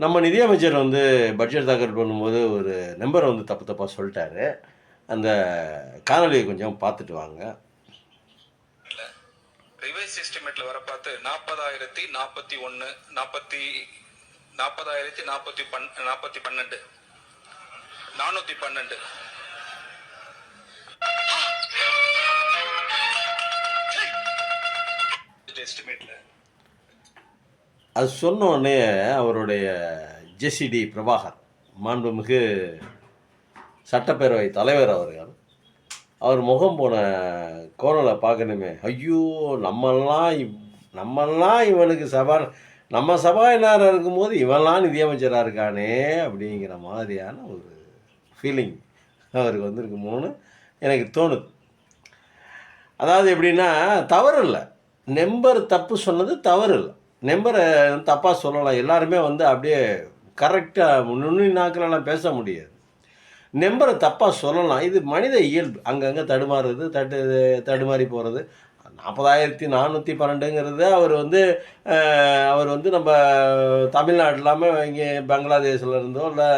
நம்ம நிதியமைச்சர் வந்து பட்ஜெட் தாக்கல் பண்ணும்போது ஒரு நம்பரை வந்து தப்பு தப்பாக சொல்லிட்டாரு. அந்த காணொலியை கொஞ்சம் பார்த்துட்டு வாங்க. ரிவைஸ் எஸ்டிமேட்ல வர பார்த்து 40,041 40,012 412 எஸ்டிமேட்ல அது சொன்ன உடனே அவருடைய ஜேசிடி பிரபாகர் மாண்புமிகு சட்டப்பேரவை தலைவர் அவர்கள் அவர் முகம் போன கோணலை பார்க்கணுமே, ஐயோ நம்மெல்லாம் இவனுக்கு நம்ம சபாநாயகராக இருக்கும்போது இவன்லாம் நிதியமைச்சராக இருக்கானே அப்படிங்கிற மாதிரியான ஒரு ஃபீலிங் அவருக்கு வந்திருக்குமோன்னு எனக்கு தோணுது. அதாவது எப்படின்னா, தவறு இல்லை, நம்பர் தப்பு சொன்னது தவறு இல்லை, நம்பரை தப்பாக சொல்லலாம். எல்லாருமே வந்து அப்படியே கரெக்டாக நுண்ணி நாக்கிலலாம் பேச முடியாது, நம்பரை தப்பாக சொல்லலாம். இது மனித இயல்பு. அங்கங்கே தடுமாறி போகிறது. 40,412ங்கிறது அவர் வந்து நம்ம தமிழ்நாடு இல்லாமல் இங்கே பங்களாதேஷில் இருந்தோ இல்லை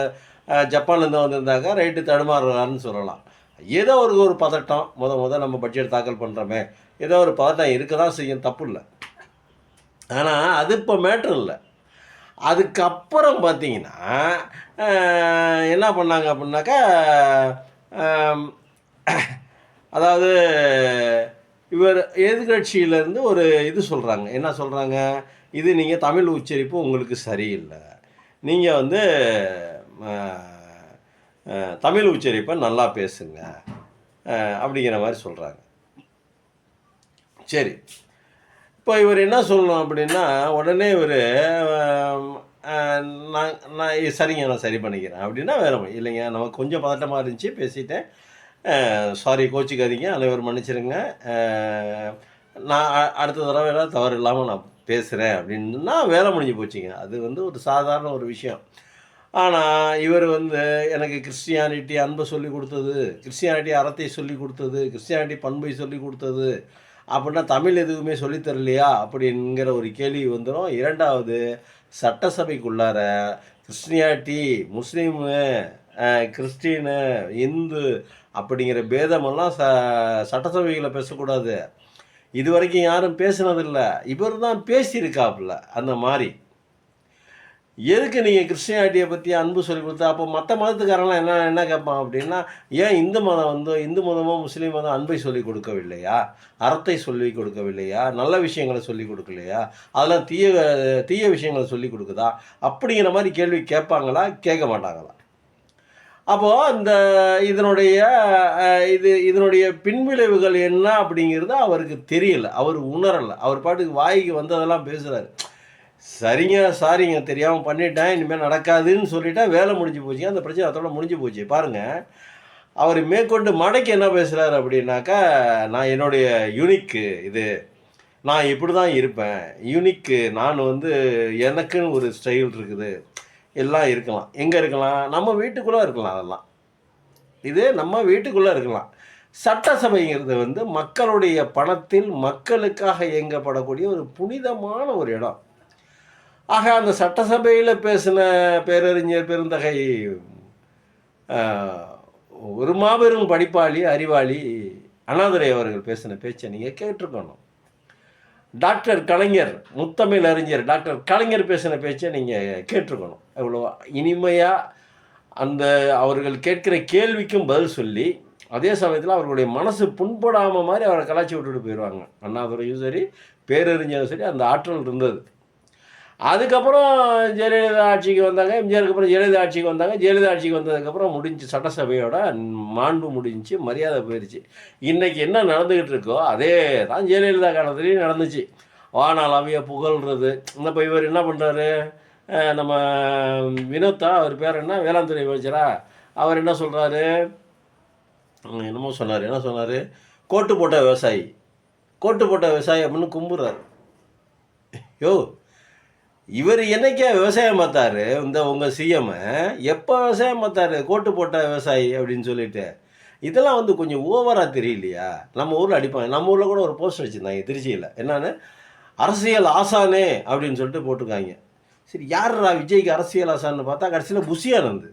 ஜப்பான்லேருந்தோ வந்திருந்தாக்கா ரைட்டு தடுமாறுறாருன்னு சொல்லலாம். ஏதோ ஒரு பதட்டம், நம்ம பட்ஜெட் தாக்கல் பண்ணுறோமே, ஏதோ ஒரு பதட்டம் இருக்க தான் செய்யும், தப்பு இல்லை. ஆனால் அது இப்போ மேட்ரு இல்லை. அதுக்கப்புறம் பார்த்தீங்கன்னா என்ன பண்ணாங்க அப்படின்னாக்கா, அதாவது இவர் எதிர்கட்சியிலேருந்து ஒரு இது சொல்கிறாங்க. என்ன சொல்கிறாங்க, இது நீங்கள் தமிழ் உச்சரிப்பு உங்களுக்கு சரியில்லை, நீங்கள் வந்து தமிழ் உச்சரிப்பை நல்லா பேசுங்க அப்படிங்கிற மாதிரி சொல்கிறாங்க. சரி, இப்போ இவர் என்ன சொல்லணும் அப்படின்னா, உடனே இவர் நான் சரிங்க, நான் சரி பண்ணிக்கிறேன் அப்படின்னா வேற இல்லைங்க, நமக்கு கொஞ்சம் பதட்டமாக இருந்துச்சு, பேசிட்டேன், சாரி, கோச்சிக்காதீங்க, அனைவரும் மன்னிச்சிருங்க, நான் அடுத்த தடவை எல்லாம் தவறு இல்லாமல் நான் பேசுகிறேன் அப்படின்னா வேலை முடிஞ்சு போச்சுங்க. அது வந்து ஒரு சாதாரண ஒரு விஷயம். ஆனால் இவர் வந்து எனக்கு கிறிஸ்டியானிட்டி அன்பை சொல்லி கொடுத்தது, கிறிஸ்டியானிட்டி அறத்தை சொல்லி கொடுத்தது, கிறிஸ்டியானிட்டி பண்பை சொல்லி கொடுத்தது அப்படின்னா தமிழ் எதுவுமே சொல்லித்தரலையா அப்படிங்கிற ஒரு கேள்வி வந்துடும். இரண்டாவது, சட்டசபைக்குள்ளார கிறிஸ்டியானிட்டி, முஸ்லீமு, கிறிஸ்டினு, இந்து அப்படிங்கிற பேதமெல்லாம் சட்டசபைகளை பேசக்கூடாது. இது வரைக்கும் யாரும் பேசுனதில்லை, இவர் தான் பேசியிருக்காப்புல. அந்த மாதிரி எதுக்கு நீங்கள் கிறிஸ்டியானிட்டியை பற்றி அன்பு சொல்லி கொடுத்தா, அப்போ மற்ற மதத்துக்காரெல்லாம் என்ன கேட்பான் அப்படின்னா, ஏன் இந்து மதமோ முஸ்லீம் மதம் அன்பை சொல்லி கொடுக்கவில்லையா, அறத்தை சொல்லி கொடுக்கவில்லையா, நல்ல விஷயங்களை சொல்லி கொடுக்கலையா, அதெல்லாம் தீய விஷயங்களை சொல்லி கொடுக்குதா அப்படிங்கிற மாதிரி கேள்வி கேட்பாங்களா, கேட்க மாட்டாங்களா? அப்போது அந்த இதனுடைய பின்விளைவுகள் என்ன அப்படிங்கிறது அவருக்கு தெரியல, அவர் உணரலை. அவர் பாட்டுக்கு வாய்க்கு வந்ததெல்லாம் பேசுகிறாரு. சரிங்க, சாரிங்க, தெரியாமல் பண்ணிட்டேன், இனிமேல் நடக்காதுன்னு சொல்லிட்டா வேலை முடிஞ்சு போச்சுங்க, அந்த பிரச்சனை அதோட முடிஞ்சு போச்சு. பாருங்கள், அவர் மேற்கொண்டு மடக்கி என்ன பேசுகிறார் அப்படின்னாக்கா, நான் என்னுடைய யூனிக்கு இது, நான் இப்படி தான் இருப்பேன், யூனிக்கு, நான் வந்து எனக்குன்னு ஒரு ஸ்டைல் இருக்குது, எல்லாம் இருக்கலாம். எங்கே இருக்கலாம்? நம்ம வீட்டுக்குள்ளே இருக்கலாம். அதெல்லாம் இது நம்ம வீட்டுக்குள்ளே இருக்கலாம். சட்டசபைங்கிறது வந்து மக்களுடைய பணத்தில் மக்களுக்காக இயங்கப்படக்கூடிய ஒரு புனிதமான ஒரு இடம். ஆக அந்த சட்டசபையில் பேசின பேரறிஞர் பெருந்தகை ஒரு மாபெரும் படிப்பாளி, அறிவாளி அண்ணாதுரை அவர்கள் பேசின பேச்சை நீங்கள் கேட்டிருக்கணும். டாக்டர் கலைஞர், முத்தமிழ் அறிஞர் டாக்டர் கலைஞர் பேசின பேச்சை நீங்கள் கேட்டிருக்கணும். எவ்வளோ இனிமையாக அந்த அவர்கள் கேட்குற கேள்விக்கும் பதில் சொல்லி, அதே சமயத்தில் அவர்களுடைய மனசு புண்படாமல் மாதிரி அவரை கலாச்சி விட்டுட்டு போயிடுவாங்க. அண்ணாதுரையும் சரி, பேரறிஞரும் சரி, அந்த ஆற்றல் இருந்தது. அதுக்கப்புறம் ஜெயலலிதா ஆட்சிக்கு வந்தாங்க, எம்ஜிஆருக்கு அப்புறம் ஜெயலலிதா ஆட்சிக்கு வந்தாங்க. ஜெயலலிதா ஆட்சிக்கு வந்ததுக்கப்புறம் முடிஞ்சு, சட்டசபையோட மாண்பு முடிஞ்சு, மரியாதை போயிடுச்சு. இன்றைக்கி என்ன நடந்துக்கிட்டு இருக்கோ அதே தான் ஜெயலலிதா காலத்துலேயும் நடந்துச்சு. வானாலாவிய புகழ்கிறது. இப்போ இவர் என்ன பண்ணுறாரு, நம்ம வினோத்தா, அவர் பேர் என்ன, வேளாண்துறை அமைச்சரா, அவர் என்ன சொல்கிறாரு, என்ன சொன்னார், கோட்டு போட்ட விவசாயி அப்படின்னு கும்புறாரு. யோ, இவர் என்னைக்கே விவசாயம் பார்த்தாரு? இந்த உங்கள் சிஎம் எப்போ விவசாயம் பார்த்தாரு? கோட்டு போட்ட விவசாயி அப்படின்னு சொல்லிட்டு. இதெல்லாம் வந்து கொஞ்சம் ஓவராக தெரியலையா? நம்ம ஊரில் அடிப்பாங்க. நம்ம ஊரில் கூட ஒரு போஸ்ட் வச்சுருந்தாங்க திருச்சியில், என்னன்னு, அரசியல் ஆசானே அப்படின்னு சொல்லிட்டு போட்டிருக்காங்க. சரி யாருடா விஜய்க்கு அரசியல் ஆசான்னு பார்த்தா கடைசியில் புஷியானந்த்.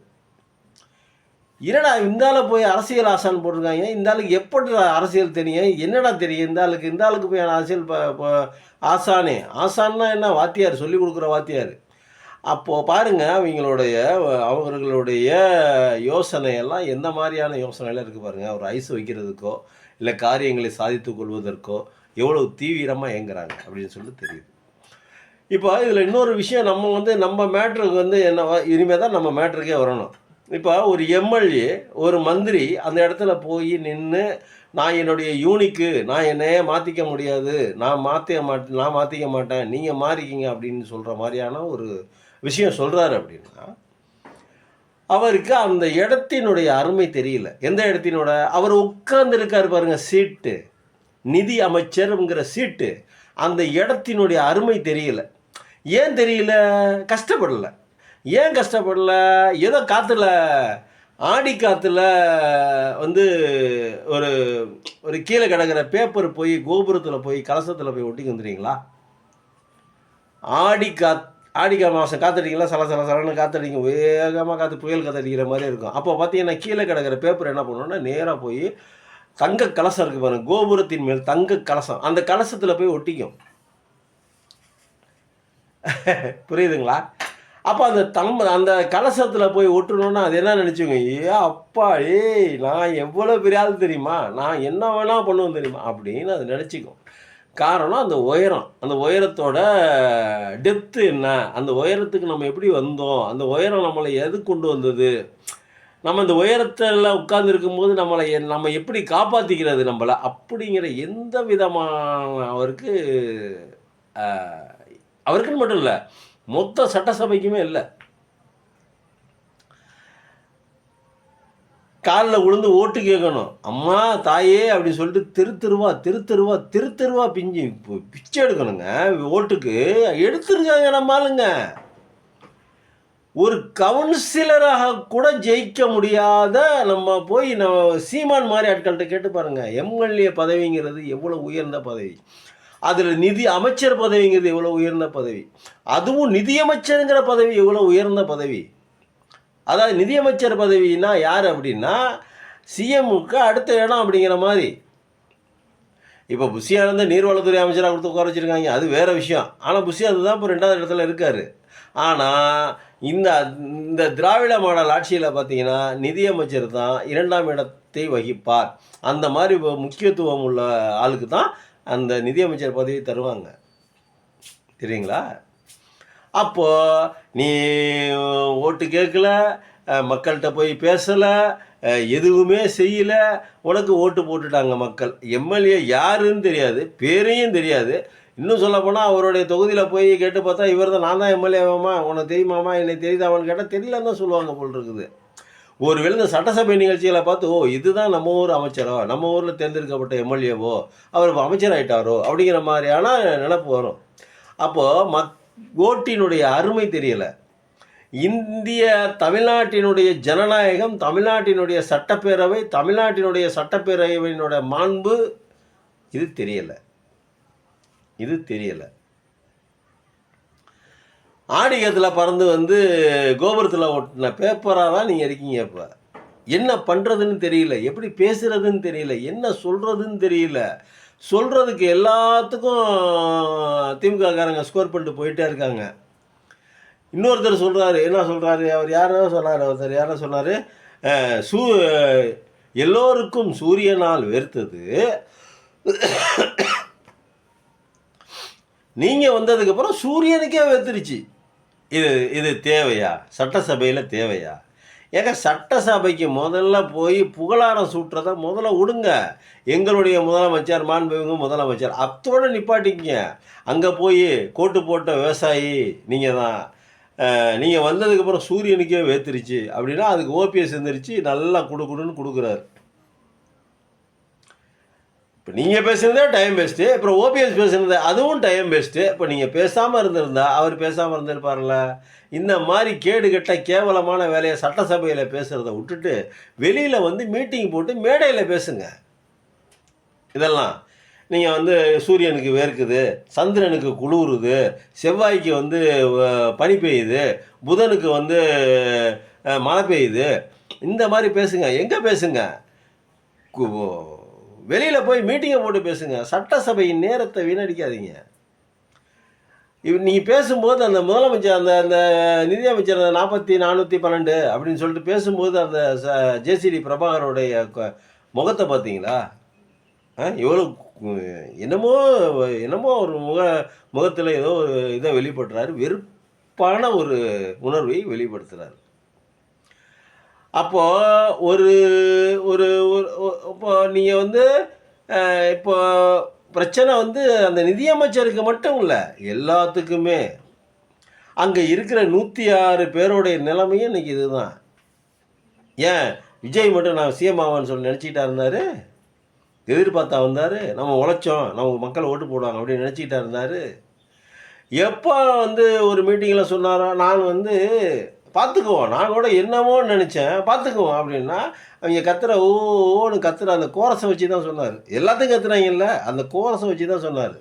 என்னடா இந்தால போய் அரசியல் ஆசான் போட்டிருக்காங்க, இந்த ஆளுக்கு எப்படி அரசியல் தெரியும், என்னடா தெரியும் இந்த ஆளுக்கு போய் அரசியல் ஆசானே. ஆசான்னா என்ன, வாத்தியார், சொல்லி கொடுக்குற வாத்தியார். அப்போது பாருங்கள் அவர்களுடைய யோசனையெல்லாம் எந்த மாதிரியான யோசனையெல்லாம் இருக்குது பாருங்கள். ஒரு ஐஸ் வைக்கிறதுக்கோ இல்லை காரியங்களை சாதித்து கொள்வதற்கோ எவ்வளவு தீவிரமாக இயங்குறாங்க அப்படின்னு சொல்லிட்டு தெரியுது. இப்போ இதில் இன்னொரு விஷயம், நம்ம மேட்ருக்கு என்னவா இனிமேல் தான் நம்ம மேட்ருக்கே வரணும். இப்போ ஒரு எம்எல்ஏ, ஒரு மந்திரி அந்த இடத்துல போய் நின்று நான் என்னுடைய யூனிக்கு, நான் என்னையே மாற்றிக்க முடியாது, நான் மாற்றிக்க மாட்டேன், நீங்கள் மாறிக்கிங்க அப்படின்னு சொல்கிற மாதிரியான ஒரு விஷயம் சொல்கிறாரு அப்படின்னா, அவருக்கு அந்த இடத்தினுடைய அருமை தெரியல. எந்த இடத்தினோட அவர் உட்கார்ந்துருக்கார் பாருங்கள், சீட்டு, நிதி அமைச்சருங்கிற சீட்டு, அந்த இடத்தினுடைய அருமை தெரியல. ஏன் தெரியல? கஷ்டப்படலை. ஏன் கஷ்டப்படல? ஏதோ காற்றுல, ஆடி காற்றுல ஒரு ஒரு கீழே கிடக்கிற பேப்பர் போய் கோபுரத்தில் போய் கலசத்தில் போய் ஒட்டிக்கு வந்துடுறீங்களா? ஆடி மாதம் காற்றடிக்கலாம், சலன்னு காற்றடிங்க, வேகமாக காற்று, புயல் காற்றடிக்கிற மாதிரி இருக்கும். அப்போ பார்த்தீங்கன்னா கீழே கிடக்கிற பேப்பர் என்ன பண்ணணும்னா நேராக போய் தங்க கலசம் இருக்குது பாருங்கள், கோபுரத்தின் மேல் தங்க கலசம், அந்த கலசத்தில் போய் ஒட்டிக்கும். புரியுதுங்களா? அப்போ அந்த கலசத்தில் போய் ஒட்டணுன்னா அது என்ன நினச்சிங்க, அப்பா நான் எவ்வளோ பெரிய ஆள் தெரியுமா, நான் என்ன வேணால் பண்ணுவேன் தெரியுமா அப்படின்னு அது நினச்சிக்கும். காரணம் அந்த உயரம், அந்த உயரத்தோட டெப்த்து என்ன, அந்த உயரத்துக்கு நம்ம எப்படி வந்தோம், அந்த உயரம் நம்மளை எது கொண்டு வந்தது, நம்ம இந்த உயரத்தில் உட்கார்ந்துருக்கும்போது நம்ம எப்படி காப்பாற்றிக்கிறது நம்மளை, அப்படிங்கிற எந்த விதமான அவருக்குன்னு மட்டும் இல்லை, மொத்த சட்டசபைக்குமே இல்லை. காலில் விழுந்து ஓட்டு கேட்கணும், அம்மா தாயே அப்படி சொல்லிட்டு தெருத்தருவா பிச்சை எடுக்கணுங்க. ஓட்டுக்கு எடுத்துருக்காங்க நம்ம ஆளுங்க. ஒரு கவுன்சிலராக கூட ஜெயிக்க முடியாத நம்ம போய் சீமான் மாதிரி ஆட்கள்கிட்ட கேட்டு பாருங்கள், எம்எல்ஏ பதவிங்கிறது எவ்வளோ உயர்ந்த பதவி, அதில் நிதி அமைச்சர் பதவிங்கிறது எவ்வளோ உயர்ந்த பதவி, அதுவும் நிதியமைச்சருங்கிற பதவி எவ்வளோ உயர்ந்த பதவி. அதாவது நிதியமைச்சர் பதவின்னா யார் அப்படின்னா சிஎம்முக்கு அடுத்த இடம் அப்படிங்கிற மாதிரி. இப்போ புஷியானந்த் நீர்வளத்துறை அமைச்சராக கொடுத்து உட்கார வச்சுருக்காங்க, அது வேறு விஷயம். ஆனால் புஷியானந்த் தான் இப்போ 2வது இடத்துல இருக்கார். ஆனால் இந்த திராவிட மாடல் ஆட்சியில் பார்த்தீங்கன்னா நிதியமைச்சர் தான் 2ஆம் இடத்தை வகிப்பார். அந்த மாதிரி முக்கியத்துவம் உள்ள ஆளுக்கு தான் அந்த நிதியமைச்சர் பதவி தருவாங்க, தெரியுங்களா? அப்போது நீ ஓட்டு கேட்கல, மக்கள்கிட்ட போய் பேசலை, எதுவுமே செய்யலை, உனக்கு ஓட்டு போட்டுட்டாங்க மக்கள். எம்எல்ஏ யாருன்னு தெரியாது, பேரையும் தெரியாது. இன்னும் சொல்லப்போனால் அவருடைய தொகுதியில் போய் கேட்டு பார்த்தா இவர் தான், நான் தான் எம்எல்ஏவாமா, உனக்கு தெரியுமாமா, என்னை தெரியுதாமான்னு கேட்டால் தெரியலன்னு தான் சொல்லுவாங்க போல் இருக்குது. ஒருவேளை இந்த சட்டசபை நிகழ்ச்சிகளை பார்த்து இதுதான் நம்ம ஊர் அமைச்சரோ, நம்ம ஊரில் தேர்ந்தெடுக்கப்பட்ட எம்எல்ஏவோ, அவர் அமைச்சர் ஆகிட்டாரோ அப்படிங்கிற மாதிரியான நினப்பு வரும். அப்போது ஓட்டினுடைய அருமை தெரியலை. தமிழ்நாட்டினுடைய ஜனநாயகம், தமிழ்நாட்டினுடைய சட்டப்பேரவை, தமிழ்நாட்டினுடைய சட்டப்பேரவையினுடைய மாண்பு, இது தெரியலை. ஆடிகத்தில் பறந்து கோபுரத்தில் ஒட்டின பேப்பராக தான் நீங்கள் இருக்கீங்க. இப்போ என்ன பண்ணுறதுன்னு தெரியல, எப்படி பேசுகிறதுன்னு தெரியல, என்ன சொல்கிறதுன்னு தெரியல. சொல்கிறதுக்கு எல்லாத்துக்கும் திமுககாரங்க ஸ்கோர் பண்ணிட்டு போயிட்டே இருக்காங்க. இன்னொருத்தர் சொல்கிறாரு, என்ன சொல்கிறாரு, யாரோ சொன்னார், எல்லோருக்கும் சூரியனால் வெறுத்தது, நீங்கள் வந்ததுக்கப்புறம் சூரியனுக்கே வெறுத்துருச்சு. இது தேவையா? சட்டசபையில் தேவையா? ஏங்க சட்டசபைக்கு முதல்ல போய் புகழாரம் சூட்டுறதை முதல்ல விடுங்க. எங்களுடைய முதலமைச்சர், மாண்புமிகு முதலமைச்சர், அத்தோடு நிப்பாட்டிங்க. அங்கே போய் கோட்டு போட்ட விவசாயி நீங்கள் தான், நீங்கள் வந்ததுக்கப்புறம் சூரியனுக்கே வேத்துருச்சு அப்படின்னா அதுக்கு ஓபிஎஸ் எழுந்திரிச்சு நல்லா கொடுக்குன்னு கொடுக்குறாரு. இப்போ நீங்கள் பேசுனதே டைம் வேஸ்ட்டு, அப்புறம் ஓபிஎஸ் பேசுனது அதுவும் டைம் வேஸ்ட்டு. இப்போ நீங்கள் பேசாமல் இருந்திருந்தா அவர் பேசாமல் இருந்திருப்பார்ல. இந்த மாதிரி கேடுகட்ட கேவலமான வேலையை சட்டசபையில் பேசுகிறத விட்டுட்டு வெளியில் மீட்டிங் போட்டு மேடையில் பேசுங்க. இதெல்லாம் நீங்கள் வந்து சூரியனுக்கு வேர்க்குது, சந்திரனுக்கு குளிருது, செவ்வாய்க்கு வந்து பனி பெய்யுது, புதனுக்கு வந்து மழை பெய்யுது, இந்த மாதிரி பேசுங்க. எங்கே பேசுங்க? வெளியில் போய் மீட்டிங்கை போட்டு பேசுங்க. சட்டசபையின் நேரத்தை வீணடிக்காதீங்க. நீங்கள் பேசும்போது அந்த முதலமைச்சர் அந்த அந்த நிதியமைச்சர் 412 அப்படின்னு சொல்லிட்டு பேசும்போது அந்த ஜேசிடி பிரபாகருடைய முகத்தை பார்த்தீங்களா? எவ்வளோ என்னமோ என்னமோ ஒரு முகத்தில் ஏதோ ஒரு இதை வெளிப்படுத்துறாரு, வெறுப்பான ஒரு உணர்வை வெளிப்படுத்துகிறார். அப்போது ஒரு ஒரு இப்போ நீங்கள் வந்து இப்போ பிரச்சனை வந்து அந்த நிதியமைச்சருக்கு மட்டும் இல்லை, எல்லாத்துக்குமே. அங்கே இருக்கிற 106 பேருடைய நிலைமையும் இன்றைக்கி இதுதான். ஏன் விஜய் மட்டும் நான் சிஎம் ஆவான்னு சொல்லி நினச்சிக்கிட்டா இருந்தார்? எதிர்பார்த்தா வந்தார்? நம்ம உழைச்சோம், நம்ம மக்கள் ஓட்டு போடுவாங்க அப்படின்னு நினச்சிக்கிட்டா இருந்தார்? எப்போ வந்து ஒரு மீட்டிங்கில் சொன்னாரோ, நான் வந்து பார்த்துக்குவோம், நான் கூட என்னமோ நினச்சேன், பார்த்துக்குவோம் அப்படின்னா, அவங்க கத்துற ஓன்னு கத்துற அந்த கோரஸை வச்சு தான் சொன்னார். எல்லாத்தையும் கத்துறாங்கல்ல, அந்த கோரஸை வச்சு தான் சொன்னார்.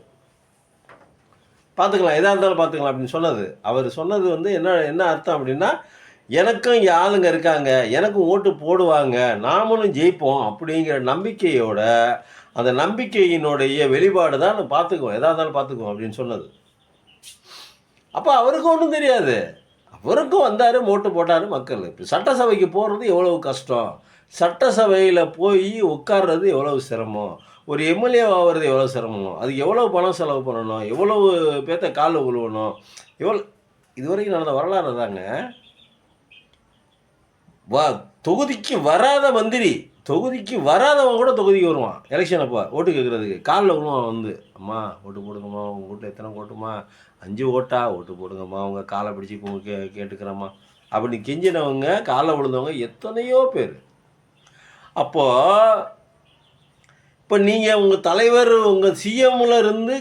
பார்த்துக்கலாம், எதாக இருந்தாலும் பார்த்துக்கலாம் அப்படின்னு சொன்னது. அவர் சொன்னது வந்து என்ன அர்த்தம் அப்படின்னா, எனக்கும் இங்கே ஆளுங்க இருக்காங்க, எனக்கும் ஓட்டு போடுவாங்க, நாமளும் ஜெயிப்போம் அப்படிங்கிற நம்பிக்கையோட, அந்த நம்பிக்கையினுடைய வெளிப்பாடு தான் பார்த்துக்குவோம், எதாக இருந்தாலும் பார்த்துக்குவோம் அப்படின்னு சொன்னது. அப்போ அவருக்கும் ஒன்றும் தெரியாது. அவருக்கும் வந்தார், ஓட்டு போட்டார் மக்கள். இப்போ சட்டசபைக்கு போகிறது எவ்வளவு கஷ்டம், சட்டசபையில் போய் உட்கார்றது எவ்வளவு சிரமம், ஒரு எம்எல்ஏ ஆகிறது எவ்வளோ சிரமம், அதுக்கு எவ்வளோ பணம் செலவு பண்ணணும், எவ்வளவு பேர்த்த காலில் விழுவணும், இது வரைக்கும் நடந்த வரலாறு தாங்க. தொகுதிக்கு வராத மந்திரி, தொகுதிக்கு வராதவன் கூட தொகுதிக்கு வருவான் எலெக்ஷன் அப்போ ஓட்டு கேட்குறதுக்கு. காலில் விழுவான் வந்து, அம்மா ஓட்டு போடுங்கம்மா, உங்கள் வீட்டில் எத்தனை ஓட்டுமா, 5 ஓட்டா, ஓட்டு போடுங்கம்மா, உங்கள் காலை பிடிச்சி கேட்டுக்கிறம்மா அப்படின்னு கெஞ்சினவங்க, காலில் விழுந்தவங்க எத்தனையோ பேர். அப்போது இப்போ நீங்கள் உங்கள் தலைவர், உங்கள் சிஎம்மில் இருந்து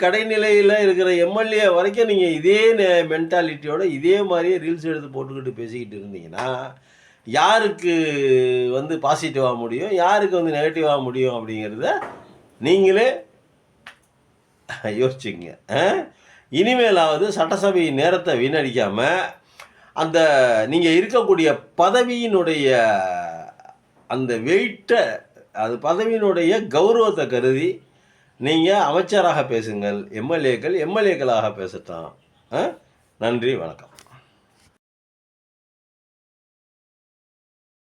கடைநிலையில் இருக்கிற எம்எல்ஏ வரைக்கும் நீங்கள் இதே மென்டாலிட்டியோட இதே மாதிரியே ரீல்ஸ் எடுத்து போட்டுக்கிட்டு பேசிக்கிட்டு இருந்தீங்கன்னா, யாருக்கு வந்து பாசிட்டிவாக முடியும், யாருக்கு வந்து நெகட்டிவாக முடியும் அப்படிங்கிறத நீங்களே யோசிச்சுங்க. இனிமேலாவது சட்டசபை நேரத்தை வீணடிக்காமல், அந்த நீங்கள் இருக்கக்கூடிய பதவியினுடைய அந்த வெயிட்டை, அது பதவியினுடைய கௌரவத்தை கருதி நீங்கள் அமைச்சராக பேசுங்கள், எம்எல்ஏக்களாக பேசட்டும். நன்றி, வணக்கம்.